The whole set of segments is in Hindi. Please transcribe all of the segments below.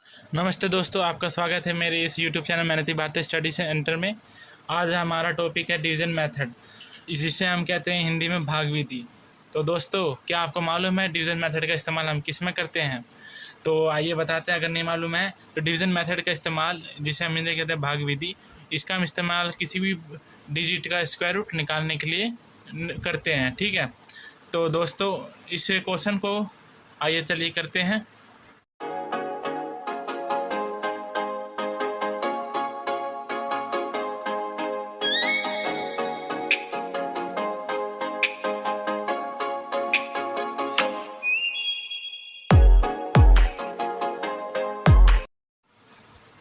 नमस्ते दोस्तों, आपका स्वागत है मेरे इस यूट्यूब चैनल मेहनती भारतीय स्टडी सेंटर में। आज हमारा टॉपिक है डिवीज़न मेथड, जिसे हम कहते हैं हिंदी में भागविधि। तो दोस्तों, क्या आपको मालूम है डिवीज़न मेथड का इस्तेमाल हम किस में करते हैं? तो आइए बताते हैं। अगर नहीं मालूम है तो डिवीज़न मेथड का इस्तेमाल, जिसे हम हिंदी कहते हैं भागविधि, इसका हम इस्तेमाल किसी भी डिजिट का स्क्वायर रूट निकालने के लिए करते हैं। ठीक है, तो दोस्तों इस क्वेश्चन को आइए चलिए करते हैं।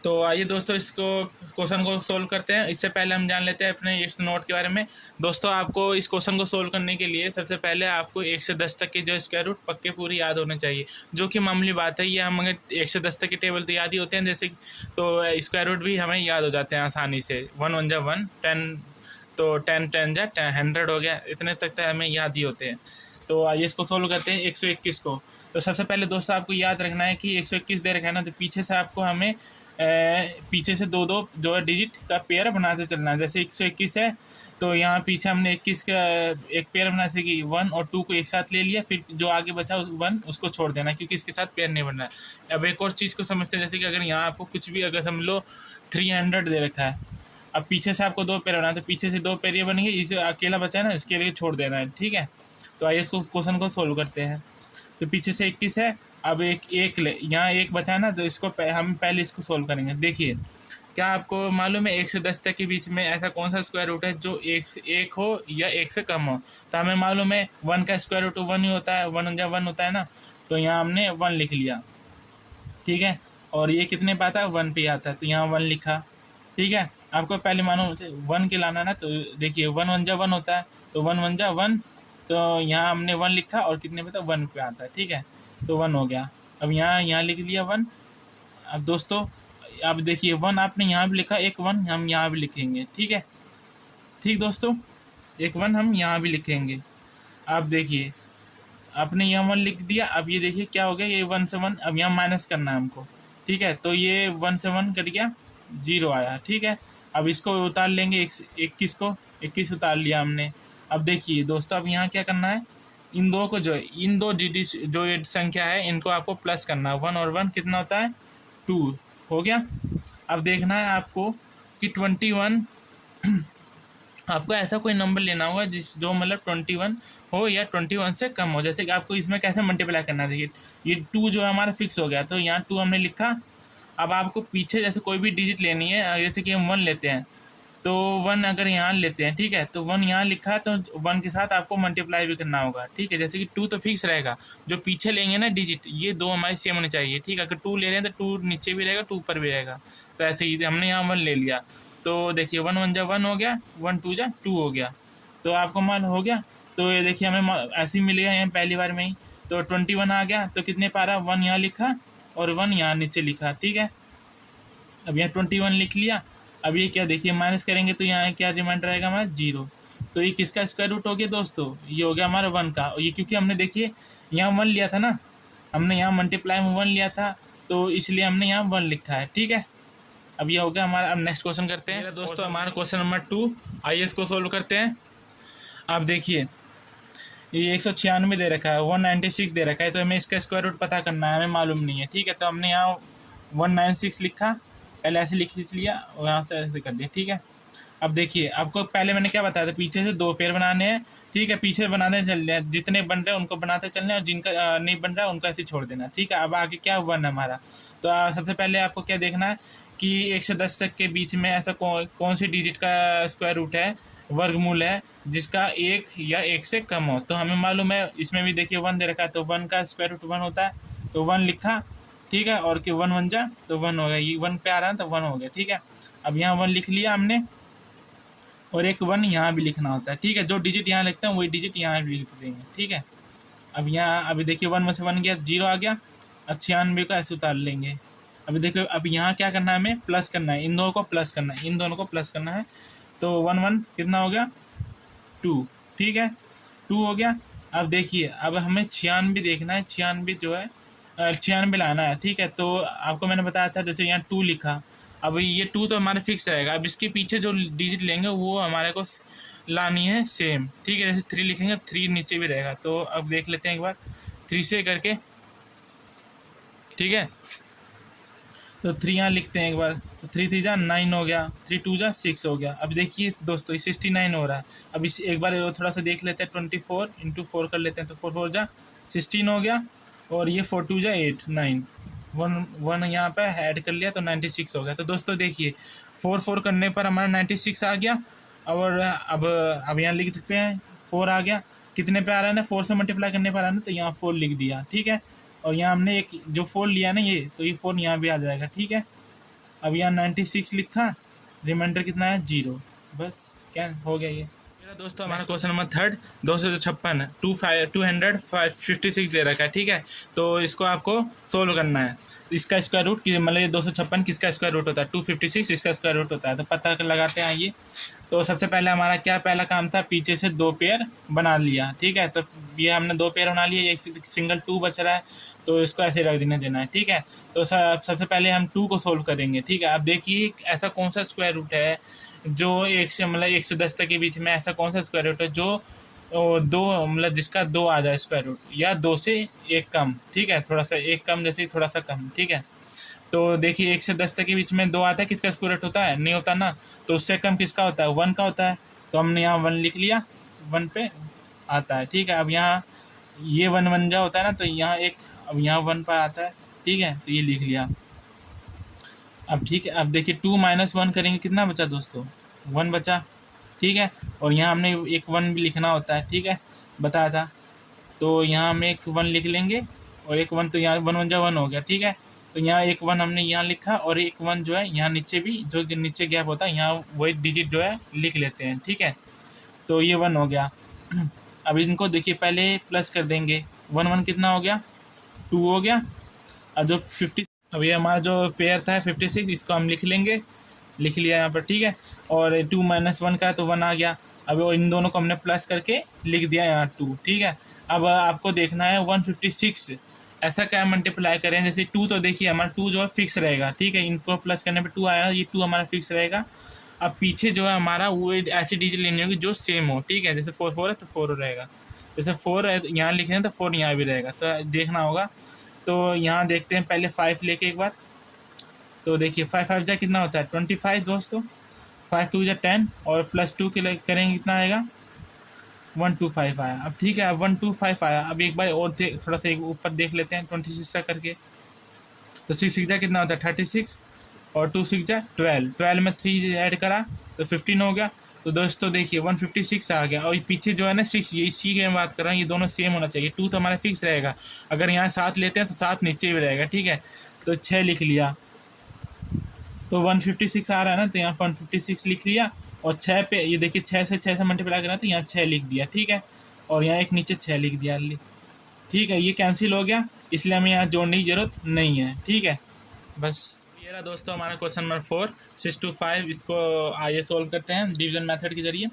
तो आइए दोस्तों, इसको क्वेश्चन को सोल्व करते हैं। इससे पहले हम जान लेते हैं अपने इस नोट के बारे में। दोस्तों, आपको इस क्वेश्चन को सोल्व करने के लिए सबसे पहले आपको 1 से 10 तक के जो स्क्वायर रूट पक्के पूरी याद होने चाहिए, जो कि मामूली बात है। ये हम अगर 1 से 10 तक के टेबल तो याद ही होते हैं, जैसे तो स्क्वायर रूट भी हमें याद हो जाते हैं आसानी से। 1 1 जा 1, 10 तो 10 10 जा 100 हो गया। इतने तक हमें याद ही होते हैं। तो आइए इसको सोल्व करते हैं 121 को। तो सबसे पहले दोस्तों आपको याद रखना है कि 121 दे रखा है ना, तो पीछे से आपको हमें पीछे से दो दो जो है डिजिट का पेयर बनाते चलना है। जैसे 121 है तो यहाँ पीछे हमने 21 का एक पेयर बना से कि 1 और 2 को एक साथ ले लिया, फिर जो आगे बचा 1 उसको छोड़ देना, क्योंकि इसके साथ पेयर नहीं बनना है। अब एक और चीज़ को समझते हैं, जैसे कि अगर यहाँ आपको कुछ भी अगर समझ लो 300 दे रखा है, अब पीछे से आपको 2 पेयर बनाना है, तो पीछे से 2 पेयर ये बनेंगे, इसे अकेला बचा है ना, इसके लिए छोड़ देना है। ठीक है, तो आइए इसको क्वेश्चन को सोल्व करते हैं। तो पीछे से 21 है, अब एक यहाँ एक बचा है ना, तो इसको हम पहले इसको सोल्व करेंगे। देखिए, क्या आपको मालूम है 1 से 10 तक के बीच में ऐसा कौन सा स्क्वायर रूट है जो 1 से 1 हो या 1 से कम हो? तो हमें मालूम है 1 का स्क्वायर रूट 1 ही होता है, 1 या 1 होता है ना, तो यहाँ हमने 1 लिख लिया। ठीक है, और ये कितने पे आता है? 1 पे आता है, तो यहाँ 1 लिखा। ठीक है, आपको पहले मानो 1 के लाना ना, तो देखिए 1 1 जा 1 होता है, तो 1 1 जा 1, तो यहाँ हमने 1 लिखा और कितने पे था? 1 पे आता है। ठीक है, तो 1 हो गया। अब यहाँ लिख लिया 1। अब दोस्तों अब देखिए 1 आपने यहाँ भी लिखा, एक 1 हम यहाँ भी लिखेंगे। ठीक है, ठीक दोस्तों, एक 1 हम यहाँ भी लिखेंगे। अब देखिए आपने यहाँ 1 लिख दिया। अब ये देखिए क्या हो गया, ये 1 से 1 अब यहाँ माइनस करना है हमको। ठीक है, तो ये 1 से 1 कट गया, 0 आया। ठीक है, अब इसको उतार लेंगे, 21 को 21 उतार लिया हमने। अब देखिए दोस्तों, अब यहाँ क्या करना है, इन दो को जो है, इन दो डिजिट जो ये संख्या है इनको आपको प्लस करना है। 1 और 1 कितना होता है? 2 हो गया। अब देखना है आपको कि 21 आपको ऐसा कोई नंबर लेना होगा जो मतलब 21 हो या 21 से कम हो। जैसे कि आपको इसमें कैसे मल्टीप्लाई करना है, देखिए ये 2 जो है हमारा फिक्स हो गया, तो यहाँ 2 हमने लिखा। अब आपको पीछे जैसे कोई भी डिजिट लेनी है, जैसे कि हम 1 लेते हैं, तो 1 अगर यहाँ लेते हैं, ठीक है, तो 1 यहाँ लिखा है, तो 1 के साथ आपको मल्टीप्लाई भी करना होगा। ठीक है, जैसे कि 2 तो फिक्स रहेगा, जो पीछे लेंगे ना डिजिट, ये दो हमारी सेम होनी चाहिए। ठीक है, अगर 2 ले रहे हैं तो 2 नीचे भी रहेगा, 2 ऊपर भी रहेगा। तो ऐसे ही हमने यहाँ 1 ले लिया, तो देखिए 1 1 जा 1 हो गया, 1 2 जा 2 हो गया। तो आपको मान हो गया, तो ये देखिए हमें ऐसे ही मिल गया यहाँ पहली बार में ही। तो 21 आ गया, तो कितने पारा 1 यहाँ लिखा और 1 यहाँ नीचे लिखा। ठीक है, अब यहाँ 21 लिख लिया। अब ये क्या देखिए माइनस करेंगे तो यहाँ क्या रिमाइंडर रहेगा हमारा? 0। तो ये किसका स्क्वायर रूट हो गया दोस्तों? ये हो गया हमारा 1 का। और ये क्योंकि हमने देखिए यहाँ 1 लिया था ना, हमने यहाँ मल्टीप्लाई में 1 लिया था, तो इसलिए हमने यहाँ 1 लिखा है। ठीक है, अब ये हो गया हमारा। अब नेक्स्ट क्वेश्चन करते हैं दोस्तों, हमारा क्वेश्चन नंबर 2। आइए इसको सोल्व करते हैं। आप देखिए ये 196 दे रखा है, 196 दे रखा है, तो हमें इसका स्क्वायर रूट पता करना है, हमें मालूम नहीं है। ठीक है, तो हमने यहाँ 196 लिखा, पहले ऐसे लिख लिया और यहाँ से ऐसे कर दिया। ठीक है, अब देखिए आपको पहले मैंने क्या बताया था, पीछे से 2 पेयर बनाने हैं। ठीक है, पीछे बनाने चलने हैं, जितने बन रहे हैं उनको बनाते चलने हैं, और जिनका नहीं बन रहा है उनको ऐसे छोड़ देना। ठीक है, अब आगे क्या बन है हमारा, तो सबसे पहले आपको क्या देखना है कि 1 से 10 तक के बीच में ऐसा कौन सी डिजिट का स्क्वायर रूट है, वर्गमूल है, जिसका 1 या 1 से कम हो। तो हमें मालूम है, इसमें भी देखिए 1 दे रखा है, तो 1 का स्क्वायर रूट 1 होता है, तो 1 लिखा। ठीक है, और कि 1 1 जा तो 1 हो गया, ये 1 पे आ रहा है तो 1 हो गया। ठीक है, अब यहाँ 1 लिख लिया हमने, और एक 1 यहाँ भी लिखना होता है। ठीक है, जो डिजिट यहाँ लिखते हैं वही डिजिट यहाँ भी लिख देंगे। ठीक है, अब यहाँ अभी देखिए 1 में से 1 गया, 0 आ गया, 96 को ऐसे उतार लेंगे। अभी देखो, अब यहाँ क्या करना है, हमें प्लस करना है, इन दोनों को प्लस करना है, इन दोनों को प्लस करना है। तो 1 1 कितना हो गया? 2। ठीक है, 2 हो गया। अब देखिए, अब हमें 96 देखना है, 96 जो है 96 लाना है, ठीक है। तो आपको मैंने बताया था, जैसे यहाँ 2 लिखा, अब ये 2 तो हमारे फिक्स रहेगा। अब इसके पीछे जो डिजिट लेंगे वो हमारे को लानी है सेम, ठीक है। जैसे 3 लिखेंगे 3 नीचे भी रहेगा। तो अब देख लेते हैं एक बार 3 से करके, ठीक है। तो 3 यहाँ लिखते हैं एक बार, तो 3 3 जा 9 हो गया, 3 2 जा 6 हो गया। अब देखिए दोस्तों, ये 69 हो रहा है। अब इस एक बार थोड़ा सा देख लेते हैं, 24 इंटू 4 कर लेते हैं, तो 4 4 जा 16 हो गया, और ये 4 2 जा 8 9 1 यहाँ पे ऐड कर लिया तो 96 हो गया। तो दोस्तों देखिए 4 4 करने पर हमारा 96 आ गया। और अब यहाँ लिख सकते हैं 4 आ गया, कितने पे आ रहा है ना, 4 से मल्टीप्लाई करने पर आ रहा है ना, तो यहाँ 4 लिख दिया, ठीक है। और यहाँ हमने एक जो 4 लिया ना ये, तो ये 4 यहाँ भी आ जाएगा, ठीक है। अब यहाँ 96 लिखा, रिमाइंडर कितना है 0, बस क्या हो गया ये मेरा दोस्तों। हमारा क्वेश्चन नंबर 3 256 256 दे रखा है, ठीक है। तो इसको आपको सोल्व करना है। तो इसका स्क्वायर रूट मतलब ये 256 किसका स्क्वायर रूट होता है, 256 इसका स्क्वायर रूट होता है। तो पता लगाते हैं आइए। तो सबसे पहले हमारा क्या पहला काम था, पीछे से 2 पेयर बना लिया, ठीक है। तो ये हमने 2 पेयर बना लिए, एक सिंगल 2 बच रहा है, तो इसको ऐसे रख देना है, ठीक है। तो सबसे पहले हम 2 को सोल्व करेंगे, ठीक है। अब देखिए ऐसा कौन सा स्क्वायर रूट है जो 1 से मतलब 1 से 10 तक के बीच में, ऐसा कौन सा स्क्वायर रूट है जो 2 मतलब जिसका 2 आ जाए स्क्वायर रूट, या 2 से 1 कम, ठीक है। थोड़ा सा 1 कम, जैसे थोड़ा सा कम, ठीक है। तो देखिए 1 से 10 तक के बीच में 2 आता है, किसका स्क्वायर रूट होता है, नहीं होता ना। तो उससे कम किसका होता है, 1 का होता है। तो हमने यहाँ 1 लिख लिया, 1 पे आता है, ठीक है। अब यहाँ ये 1 1 जा होता है ना, तो यहाँ अब यहाँ 1 पर आता है, ठीक है। तो ये लिख लिया। अब ठीक है, अब देखिए 2 - 1 करेंगे, कितना बचा दोस्तों, 1 बचा, ठीक है। और यहाँ हमने एक 1 भी लिखना होता है, ठीक है, बताया था। तो यहाँ हम एक 1 लिख लेंगे, और एक 1, तो यहाँ 1 1 जा 1 हो गया, ठीक है। तो यहाँ एक 1 हमने यहाँ लिखा, और एक 1 जो है यहाँ नीचे भी, जो नीचे गैप होता है यहाँ वही डिजिट जो है लिख लेते हैं, ठीक है। तो ये 1 हो गया। अब इनको देखिए पहले प्लस कर देंगे, 1 1 कितना हो गया, 2 हो गया। अब जो 50, अब ये हमारा जो पेयर था 56, इसको हम लिख लेंगे, लिख लिया यहाँ पर, ठीक है। और 2 - 1 का तो 1 आ गया। अब इन दोनों को हमने प्लस करके लिख दिया यहाँ 2, ठीक है। अब आपको देखना है 156 ऐसा क्या मल्टीप्लाई करें, जैसे 2 तो देखिए हमारा 2 जो है फिक्स रहेगा, ठीक है। इनको प्लस करने पे 2 आएगा, ये 2 हमारा फिक्स रहेगा। अब पीछे जो है हमारा वो ऐसी डिजिट लेनी होगी जो सेम हो, ठीक है। जैसे 4 4 है तो 4 रहेगा, जैसे 4 है यहाँ लिखे हैं तो 4 यहाँ भी रहेगा, तो देखना होगा। तो यहाँ देखते हैं पहले 5 लेके एक बार। तो देखिए 5 5 जा कितना होता है 25 दोस्तों, 5 2 जा 10, और प्लस 2 के करेंगे कितना आएगा 125 आया। अब ठीक है, अब 125 आया। अब एक बार और थोड़ा सा ऊपर देख लेते हैं 26 का करके। तो 6 6 जा कितना होता है 36, और 2 6 जा 12, 12 में 3 ऐड करा तो 15 हो गया। तो दोस्तों देखिए 156 आ गया। और ये पीछे जो है ना 6, ये इसी की मैं बात कर रहा हूँ, ये दोनों सेम होना चाहिए। 2 तो हमारा फिक्स रहेगा, अगर यहाँ 7 लेते हैं तो 7 नीचे भी रहेगा, ठीक है। तो 6 लिख लिया, तो 156 आ रहा है ना, तो यहाँ 156 लिख लिया। और 6 पे ये देखिए 6 से मल्टीप्लाई करना, तो यहाँ 6 लिख दिया, ठीक है। और यहाँ एक नीचे 6 लिख दिया, ठीक है। ये कैंसिल हो गया, इसलिए हमें यहाँ जोड़ने की जरूरत नहीं है, ठीक है। बस ये रहा दोस्तों हमारा क्वेश्चन नंबर 4 6 to 5। इसको आइए सोल्व करते हैं डिवीजन मेथड के जरिए।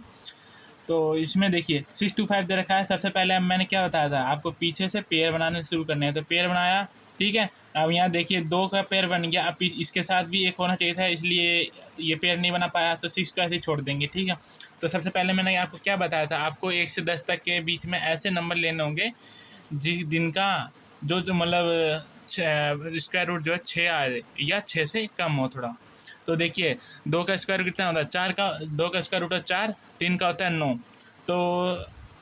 तो इसमें देखिए 6 to 5 दे रखा है। सबसे पहले मैंने क्या बताया था आपको, पीछे से पेयर बनाने शुरू करने हैं। तो पेयर बनाया, ठीक है। अब यहाँ देखिए 2 का पेयर बन गया। अब इसके साथ भी एक होना चाहिए था, इसलिए ये पेयर नहीं बना पाया, तो 6 को ऐसे ही छोड़ देंगे, ठीक है। तो सबसे पहले मैंने आपको क्या बताया था, आपको 1 से 10 तक के बीच में ऐसे नंबर लेने होंगे जिनका जो मतलब स्क्वायर रूट जो है 6 आए, या 6 से कम हो थोड़ा। तो देखिए 2 का स्क्वायर रूट कितना होता है 4 का, 2 का स्क्वायर रूट है 4, 3 का होता है 9। तो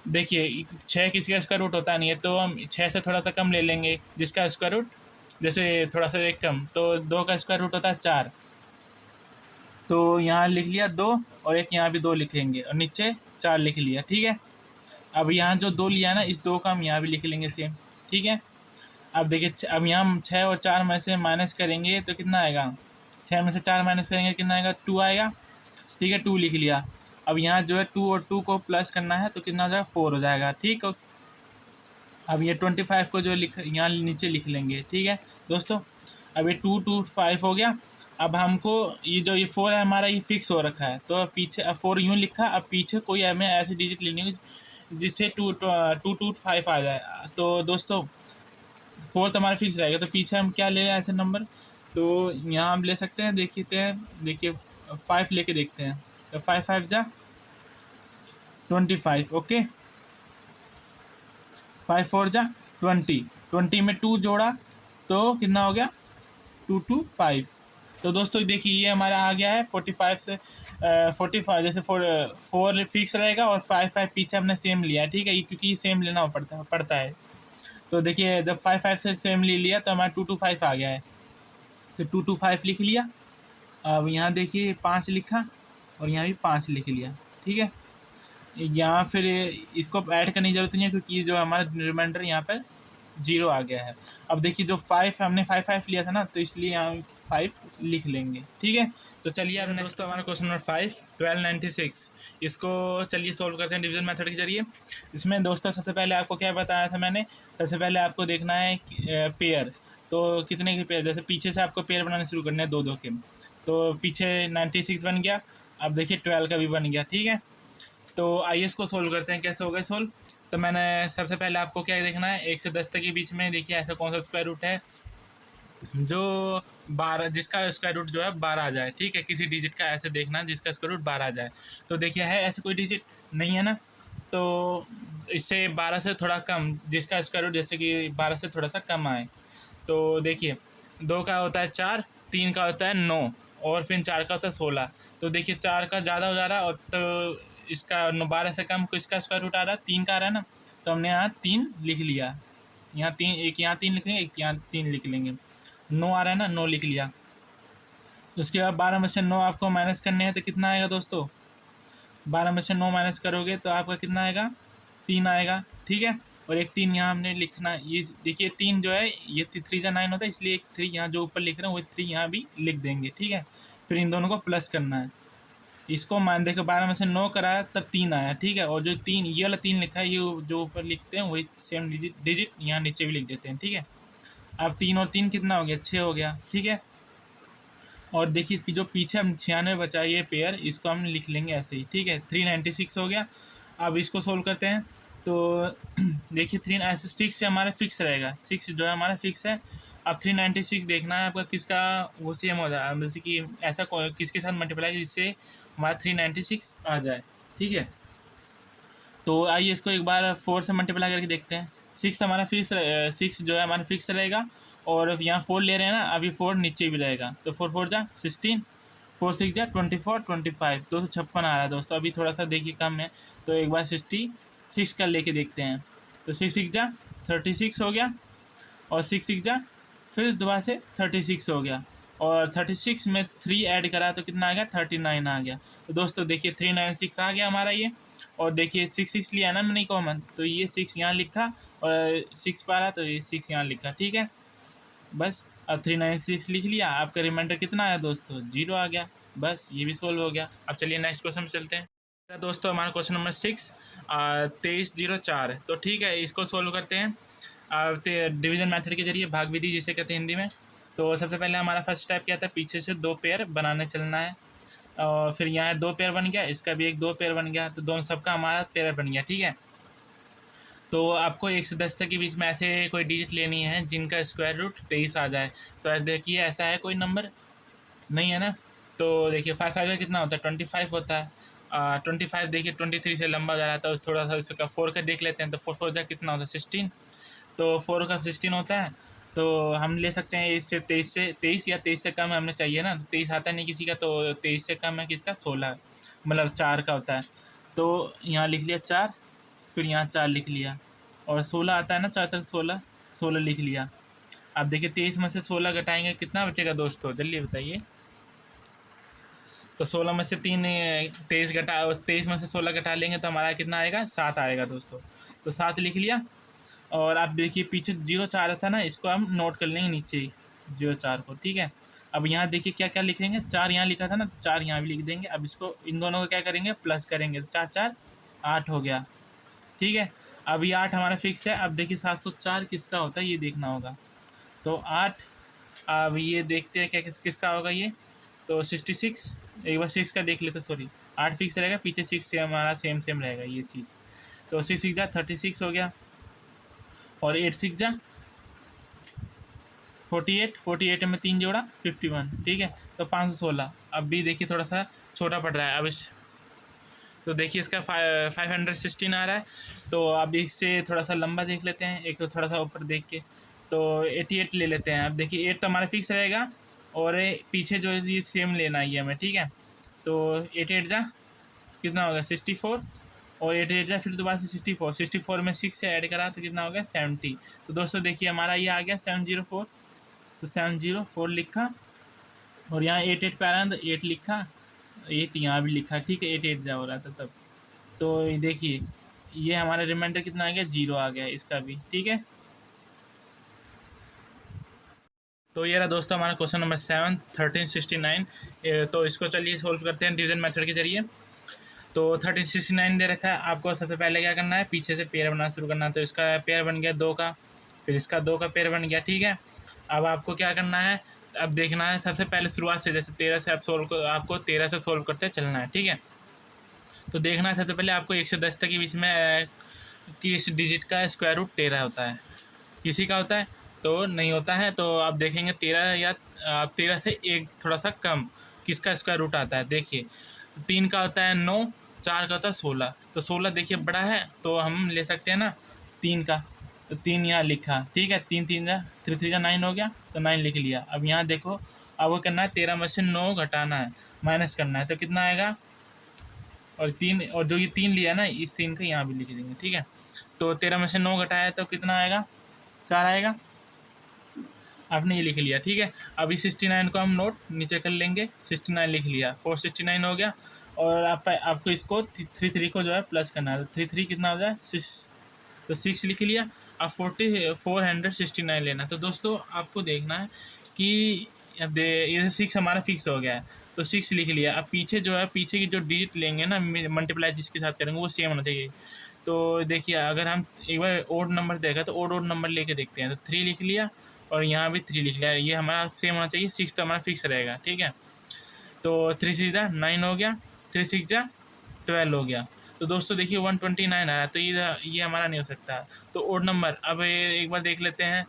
देखिए 6 किसी का स्क्वायर रूट होता नहीं है, तो हम 6 से थोड़ा सा कम ले लेंगे जिसका स्क्वायर रूट जैसे थोड़ा सा एक कम। तो 2 का स्क्वायर रूट होता है 4, तो यहाँ लिख लिया 2, और एक यहाँ भी 2 लिखेंगे, और नीचे 4 लिख लिया, ठीक है। अब यहाँ जो 2 लिया ना, इस 2 का हम यहाँ भी लिख लेंगे सेम, ठीक है। अब देखिए अब यहाँ हम 6 और 4 में से माइनस करेंगे तो कितना आएगा, 6 में से 4 माइनस करेंगे कितना आएगा 2 आएगा, ठीक है। 2 लिख लिया। अब यहाँ जो है 2 और 2 को प्लस करना है तो कितना हो जाएगा 4 हो जाएगा, ठीक है। अब ये 25 को जो यहाँ नीचे लिख लेंगे, ठीक है दोस्तों। अब ये 2 2 5 हो गया। अब हमको ये जो ये 4 है हमारा, ये फिक्स हो रखा है, तो पीछे अब 4 यूँ लिखा। अब पीछे कोई हमें ऐसी डिजिट लेनी है जिससे 2 2 5 आ जाए। तो दोस्तों फोर्थ हमारा फिक्स रहेगा, तो पीछे हम क्या ले ऐसे नंबर, तो यहाँ हम ले सकते हैं, देखिए 5 लेके देखते हैं। तो 5 5 जा 25, ओके। 5 4 जा 20, 20 में 2 जोड़ा तो कितना हो गया, 2 2 5। तो दोस्तों देखिए ये हमारा आ गया है 45 से 45, जैसे 4 फिक्स रहेगा और 5 5 पीछे हमने सेम लिया है, ठीक है, क्योंकि ये सेम लेना पड़ता है। तो देखिए जब 5 5 से सेम ले लिया तो हमारा 2 2 5 आ गया है, तो 2 2 5 लिख लिया। अब यहाँ देखिए 5 लिखा और यहाँ भी 5 लिख लिया, ठीक है। यहाँ फिर इसको ऐड करने की जरूरत नहीं है, क्योंकि ये जो हमारा रिमाइंडर यहाँ पर 0 आ गया है। अब देखिए जो 5 हमने 5 5 लिया था ना, तो इसलिए यहाँ 5 लिख लेंगे, ठीक है। तो चलिए अब नेक्स्ट हमारा क्वेश्चन नंबर 5, 1296, इसको चलिए सोल्व करते हैं डिवीजन मेथड के जरिए। इसमें दोस्तों सबसे पहले आपको क्या बताया था मैंने, सबसे पहले आपको देखना है पेयर, तो कितने के पेयर, जैसे पीछे से आपको पेयर बनाने शुरू करने हैं 2 2 के। तो पीछे 96 बन गया, अब देखिए 12 का भी बन गया, ठीक है। तो आइए इसको सोल्व करते हैं, कैसे होगा सोल्व। तो मैंने सबसे पहले आपको क्या देखना है, 1 से 10 तक के बीच में देखिए ऐसा कौन सा स्क्वायर रूट है जो 12, जिसका स्क्वायर रूट जो है 12 आ जाए, ठीक है। किसी डिजिट का ऐसे देखना है जिसका स्क्वायर रूट 12 आ जाए। तो देखिए है ऐसे कोई डिजिट नहीं है ना, तो इससे 12 से थोड़ा कम जिसका स्क्वायर रूट जैसे कि 12 से थोड़ा सा कम आए। तो देखिए 2 का होता है 4, 3 का होता है 9 और फिर 4 का होता है 16। तो देखिए 4 का ज़्यादा हो जा रहा है और तो इसका 12 से कम किसका स्क्वायर रूट आ रहा है, 3 का आ रहा है ना, तो हमने यहाँ 3 लिख लिया। यहाँ 3, एक यहाँ 3 लिख लेंगे, एक यहाँ 3 लिख लेंगे। 9 आ रहा है ना, 9 लिख लिया। उसके बाद 12 में से 9 आपको माइनस करने हैं, तो कितना आएगा दोस्तों, 12 में से 9 माइनस करोगे तो आपका कितना आएगा, 3 आएगा, ठीक है। और एक 3 यहाँ हमने लिखना, ये देखिए 3 जो है ये 3 का 9 होता है, इसलिए एक 3 यहाँ जो ऊपर लिख रहे हैं वो 3 यहाँ भी लिख देंगे, ठीक है। फिर इन दोनों को प्लस करना है, इसको मान देखो 12 में से 9 कराया तब 3 आया, ठीक है। और जो 3 ये वाला 3 लिखा है, ये जो ऊपर लिखते हैं वही सेम डिजिट यहाँ नीचे भी लिख देते हैं, ठीक है। अब 3 और 3 कितना हो गया, 6 हो गया, ठीक है। और देखिए जो पीछे हम 96 बचा ये पेयर, इसको हम लिख लेंगे ऐसे ही, ठीक है। 396 हो गया। अब इसको सोल्व करते हैं, तो देखिए 3 ऐसे 6 से हमारा फिक्स रहेगा, 6 जो है हमारा फिक्स है। अब 396 देखना है आपका किसका वो सेम हो जाए, जैसे कि ऐसा किसके साथ मल्टीप्लाई जिससे हमारा 396 आ जाए, ठीक है। तो आइए इसको एक बार 4 से मल्टीप्लाई करके देखते हैं। 6 हमारा फिक्स 6 जो है हमारा फिक्स रहेगा, और यहाँ 4 ले रहे हैं ना, अभी 4 नीचे भी रहेगा, तो 4 4 जा 16, 4 6 जा 24 25, 256 आ रहा है दोस्तों। अभी थोड़ा सा देखिए कम है, तो एक बार 66 का लेके देखते हैं। तो 6 6 जा 36 हो गया, और 6 6 जा फिर दोबारा से 36 हो गया, और 36 में 3 ऐड करा तो कितना आ गया, 39 आ गया। तो दोस्तों देखिए 396 आ गया हमारा ये। और देखिए 6 6 लिया ना मैंने कॉमन, तो ये 6 यहाँ लिखा, और 6 पा रहा तो ये 6 यहाँ लिखा, ठीक है। बस अब 396 लिख लिया, आपका रिमाइंडर कितना आया दोस्तों, 0 आ गया। बस ये भी सोल्व हो गया। अब चलिए नेक्स्ट क्वेश्चन में चलते हैं। दोस्तों हमारा क्वेश्चन नंबर 6, 2304, तो ठीक है इसको सोल्व करते हैं डिवीजन मेथड के जरिए, भाग विधि जिसे कहते हैं हिंदी में। तो सबसे पहले हमारा फर्स्ट स्टेप क्या था, पीछे से 2 पेयर बनाने चलना है, और फिर यहाँ 2 पेयर बन गया, इसका भी एक 2 पेयर बन गया, तो दोनों सबका हमारा पेयर बन गया, ठीक है। तो आपको 1 से 10 तक के बीच में ऐसे कोई डिजिट लेनी है जिनका स्क्वायर रूट 23 आ जाए। तो देखिए ऐसा है कोई नंबर नहीं है ना, तो देखिए 5 5 का कितना होता है, 25 होता है। 25 देखिए 23 से लंबा जा रहा था, थोड़ा सा इसका 4 का देख लेते हैं, तो 4 4 जा कितना होता है, 16, तो 4 का 16 होता है। तो हम ले सकते हैं इससे 23 या 23 से कम हमें चाहिए ना, तो 23 आता नहीं किसी का, तो 23 से कम है किसका, 16, मतलब 4 का होता है। तो यहाँ लिख लिया 4, फिर यहाँ 4 लिख लिया, और 16 आता है ना, 4 4 16, 16 लिख लिया। अब देखिए 23 में से 16 घटाएंगे कितना बचेगा दोस्तों, जल्दी बताइए। तो 16 में से 23 में से 16 घटा लेंगे तो हमारा कितना आएगा, 7 आएगा दोस्तों। तो 7 लिख लिया। और आप देखिए पीछे 0 4 था ना, इसको हम नोट कर लेंगे नीचे 0 4 को, ठीक है। अब यहाँ देखिए क्या क्या लिखेंगे, 4 यहाँ लिखा था ना, तो 4 यहाँ भी लिख देंगे। अब इसको इन दोनों को क्या करेंगे, प्लस करेंगे, तो 4 4 8 हो गया, ठीक है। अब ये 8 हमारा फिक्स है। अब देखिए 704 किसका होता है ये देखना होगा, तो 8, अब ये देखते हैं क्या किसका होगा ये, तो 66, एक बार 6 का देख लेते, सॉरी 8 फिक्स रहेगा, पीछे 6 से हमारा सेम रहेगा ये चीज़। तो 6 6 जा 36 हो गया, और 8 6 जा 48 में 3 जोड़ा 51, ठीक है। तो 516। अब भी देखिए थोड़ा सा छोटा पड़ रहा है। अब इस तो देखिए इसका 516 आ रहा है। तो अब इससे थोड़ा सा लंबा देख लेते हैं, एक तो थोड़ा सा ऊपर देख के। तो 88 ले लेते हैं। अब देखिए 8 तो हमारा फिक्स रहेगा और पीछे जो है ये सेम लेना ही है हमें, ठीक है। तो 88 जा कितना होगा 64 और 88 जा फिर दोबारा से 64 में 6 से ऐड करा तो कितना हो गया 70। तो दोस्तों देखिए हमारा ये आ गया 704। तो 704 लिखा और यहाँ 88 पे आ रहा है तो 8 लिखा, 8 यहाँ भी लिखा, ठीक है। 88 जा हो रहा था तब। तो ये देखिए ये हमारा रिमाइंडर कितना आ गया 0 आ गया इसका भी, ठीक है। तो ये रहा दोस्तों हमारा क्वेश्चन नंबर 7 1369। तो इसको चलिए सोल्व करते हैं डिवीजन मेथड के जरिए। तो 1369 दे रखा है आपको। सबसे पहले क्या करना है, पीछे से पेयर बनाना शुरू करना है। तो इसका पेयर बन गया 2 का, फिर इसका 2 का पेयर बन गया, ठीक है। अब आपको क्या करना है, अब देखना है सबसे पहले शुरुआत से, जैसे 13 से आपको 13 से सोल्व करते चलना है, ठीक है। तो देखना है सबसे पहले आपको 1 से 10 तक के बीच में किस डिजिट का स्क्वायर रूट 13 होता है, किसी का होता है तो नहीं होता है। तो आप देखेंगे 13 या 13 से एक थोड़ा सा कम किसका स्क्वायर रूट आता है। देखिए 3 का होता है 9, 4 का होता है 16। तो 16 देखिए बड़ा है तो हम ले सकते हैं ना 3 का। तो 3 यहाँ लिखा, ठीक है। 3 3 जा 3 3 जा 9 हो गया, तो 9 लिख लिया। अब यहाँ देखो अब वो करना है 13 में से 9 घटाना है, माइनस करना है। तो कितना आएगा, और 3 और जो ये 3 लिया ना इस 3 का यहाँ भी लिख देंगे, ठीक है। तो 13 में से 9 घटाया तो कितना आएगा 4 आएगा। आपने ये लिख लिया, ठीक है। अभी 69 को हम नोट नीचे कर लेंगे। 69 लिख लिया, 469 हो गया। और आपको इसको 3 को जो है प्लस करना है। तो 3 कितना हो जाए 6, तो 6 लिख लिया। अब 469 लेना। तो दोस्तों आपको देखना है कि अब ये 6 हमारा फिक्स हो गया है, तो 6 लिख लिया। अब पीछे जो है पीछे की जो डिजिट लेंगे ना मल्टीप्लाई जिसके साथ करेंगे वो सेम होना चाहिए। तो देखिए अगर हम एक बार ओड नंबर देखा तो ओड नंबर लेके देखते हैं। तो 3 लिख लिया और यहाँ भी 3 लिख लिया, ये हमारा सेम होना चाहिए। 6 तो हमारा फिक्स रहेगा, ठीक है। तो 3 6 जा 9 हो गया, 3 6 जा 12 हो गया। तो दोस्तों देखिए 129 आ रहा है, तो ये हमारा नहीं हो सकता। तो ओड नंबर अब एक बार देख लेते हैं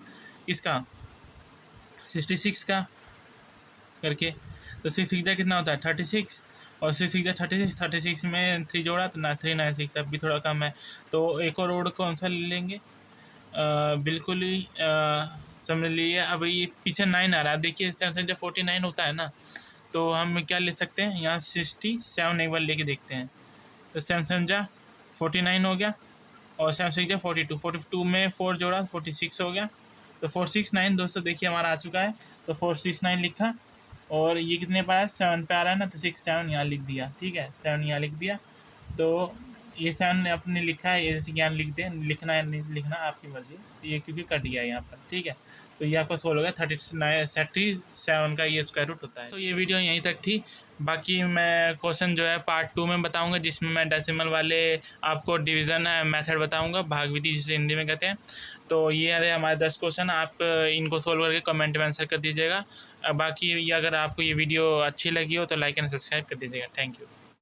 इसका 66 का करके। तो 6 6 जा कितना होता है 36 और 6 6 जा 36 में 3 जोड़ा तो ना 396, अब भी थोड़ा कम है। तो एक और ओड कौन सा ले लेंगे, बिल्कुल ही समझ लीजिए। अब ये पीछे 9 आ रहा है, देखिए 7 जब 49 होता है ना, तो हम क्या ले सकते हैं यहाँ 67 एक बार लेके देखते हैं। तो 7 जा 49 हो गया और 7 6 जा 42 में 4 जोड़ा 46 हो गया। तो 469 दोस्तों देखिए हमारा आ चुका है। तो 469 लिखा और ये कितने पर है 7 पे आ रहा है ना, तो 6 7 यहाँ लिख दिया, ठीक है। 7 यहाँ लिख दिया। तो ये 7 आपने लिखा है, ये ज्ञान लिख दें, लिखना है नहीं लिखना आपकी मर्जी। ये क्योंकि कट गया है यहाँ पर, ठीक है। तो ये आपका सोल्व हो गया 37 का ये स्क्वायर रूट होता है। तो ये वीडियो यहीं तक थी। बाकी मैं क्वेश्चन जो है पार्ट 2 में बताऊंगा, जिसमें मैं डेसिमल वाले आपको डिवीज़न मेथड बताऊंगा, भागविधि जिसे हिंदी में कहते हैं। तो ये रहे हमारे 10 क्वेश्चन, आप इनको सोल्व करके कमेंट में आंसर कर दीजिएगा। बाकी ये अगर आपको ये वीडियो अच्छी लगी हो तो लाइक एंड सब्सक्राइब कर दीजिएगा। Thank you.